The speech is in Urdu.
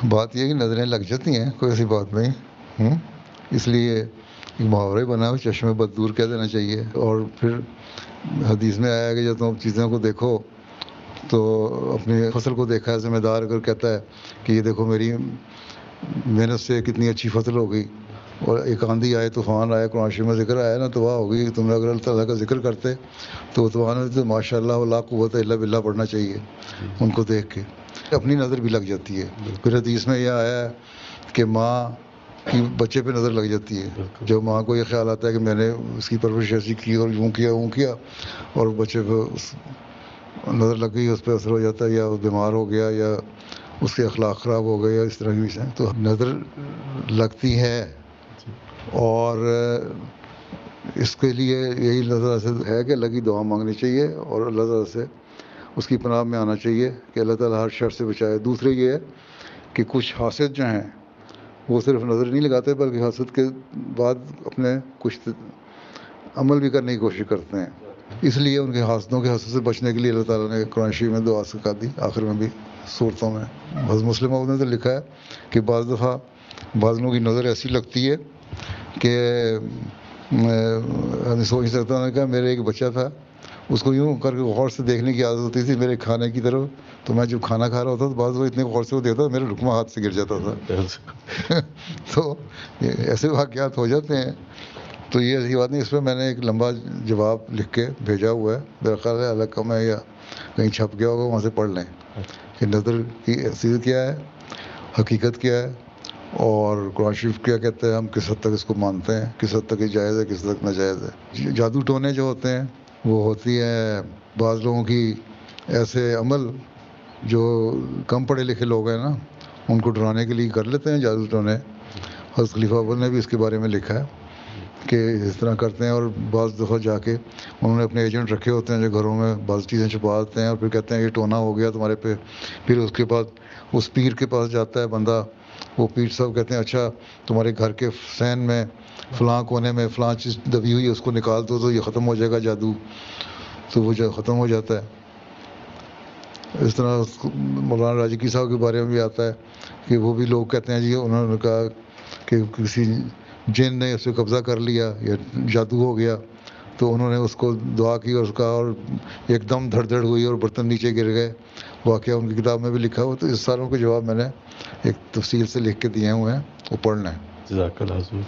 بات یہ ہے کہ نظریں لگ جاتی ہیں، کوئی ایسی بات نہیں۔ اس لیے ایک محاورہ بنا ہو چشمے بد دور کہہ دینا چاہیے۔ اور پھر حدیث میں آیا کہ جب تم چیزوں کو دیکھو تو اپنی فصل کو دیکھا ہے ذمہ دار اگر کہتا ہے کہ یہ دیکھو میری محنت سے کتنی اچھی فصل ہو گئی، اور ایک آندھی آئے، طوفان آئے، قرآن شریف میں ذکر آیا نا، تباہ ہو گئی، تم نے اگر اللہ تعالیٰ کا ذکر کرتے تو طوفان میں تو ماشاء اللہ لا قوت الا باللہ پڑھنا چاہیے ان کو دیکھ کے، اپنی نظر بھی لگ جاتی ہے۔ پھر حدیث میں یہ آیا ہے کہ ماں کی بچے پہ نظر لگ جاتی ہے، جب ماں کو یہ خیال آتا ہے کہ میں نے اس کی پرورش ایسی کی اور یوں کیا اور بچے پہ نظر لگ گئی، اس پہ اثر ہو جاتا ہے، یا وہ بیمار ہو گیا، یا اس کے اخلاق خراب ہو گئے، یا اس طرح کی چیزیں، تو نظر لگتی ہے۔ اور اس کے لیے یہی اللہ تعالیٰ سے ہے کہ اللہ کی دعا مانگنی چاہیے اور اللہ تعالیٰ سے اس کی پناہ میں آنا چاہیے کہ اللہ تعالیٰ ہر شر سے بچائے۔ دوسرے یہ ہے کہ کچھ حاسد جو ہیں وہ صرف نظر نہیں لگاتے بلکہ حسد کے بعد اپنے کچھ عمل بھی کرنے کی کوشش کرتے ہیں، اس لیے ان کے حاسدوں کے حسد سے بچنے کے لیے اللہ تعالیٰ نے قرآن شریف میں دعا سکھا دی، آخر میں بھی صورتوں میں۔ حضرت مسلم نے تو لکھا ہے کہ بعض دفعہ بعض لوگوں کی نظر ایسی لگتی ہے کہ سوچ نہیں سکتا۔ نے کہا میرے ایک بچہ تھا، اس کو یوں کر کے غور سے دیکھنے کی عادت ہوتی تھی میرے کھانے کی طرف، تو میں جب کھانا کھا رہا ہوتا تو بعض وہ اتنے غور سے وہ دیکھتا میرے رکمہ ہاتھ سے گر جاتا تھا۔ تو ایسے واقعات ہو جاتے ہیں، تو یہ ایسی بات نہیں۔ اس پہ میں نے ایک لمبا جواب لکھ کے بھیجا ہوا ہے، میرا خیال ہے الگ کم ہے یا کہیں چھپ گیا ہوگا، وہاں سے پڑھ لیں کہ نظر کی حیثیت کیا ہے، حقیقت کیا ہے، اور قرآن شریف کیا کہتا ہے، ہم کس حد تک اس کو مانتے ہیں، کس حد تک یہ جائز ہے، کس حد تک ناجائز ہے۔ جادو ٹونے جو ہوتے ہیں وہ ہوتی ہے بعض لوگوں کی ایسے عمل جو کم پڑھے لکھے لوگ ہیں نا، ان کو ڈرانے کے لیے کر لیتے ہیں جادو ٹونے۔ حضرت خلیفہ اول نے بھی اس کے بارے میں لکھا ہے کہ اس طرح کرتے ہیں، اور بعض دفعہ جا کے انہوں نے اپنے ایجنٹ رکھے ہوتے ہیں جو گھروں میں بعض چیزیں چھپا دیتے ہیں، اور پھر کہتے ہیں یہ ٹونا ہو گیا تمہارے پہ۔ پھر اس کے بعد اس پیر کے پاس جاتا ہے بندہ، وہ پیر صاحب کہتے ہیں اچھا تمہارے گھر کے سین میں فلاں کونے میں فلاں چیز دبی ہوئی ہے، اس کو نکال دو تو یہ ختم ہو جائے گا جادو، تو وہ ختم ہو جاتا ہے۔ اس طرح مولانا راجگیر صاحب کے بارے میں بھی آتا ہے کہ وہ بھی لوگ کہتے ہیں جی انہوں نے کہا کہ کسی جن نے اس پہ قبضہ کر لیا یا جادو ہو گیا، تو انہوں نے اس کو دعا کی اور اس کا، اور ایک دم دھڑ دھڑ ہوئی اور برتن نیچے گر گئے، واقعہ ان کی کتاب میں بھی لکھا ہوا۔ تو اس ساروں کے جواب میں نے ایک تفصیل سے لکھ کے دیے ہوئے ہیں، وہ پڑھ لیں۔ جزاک اللہ حضور۔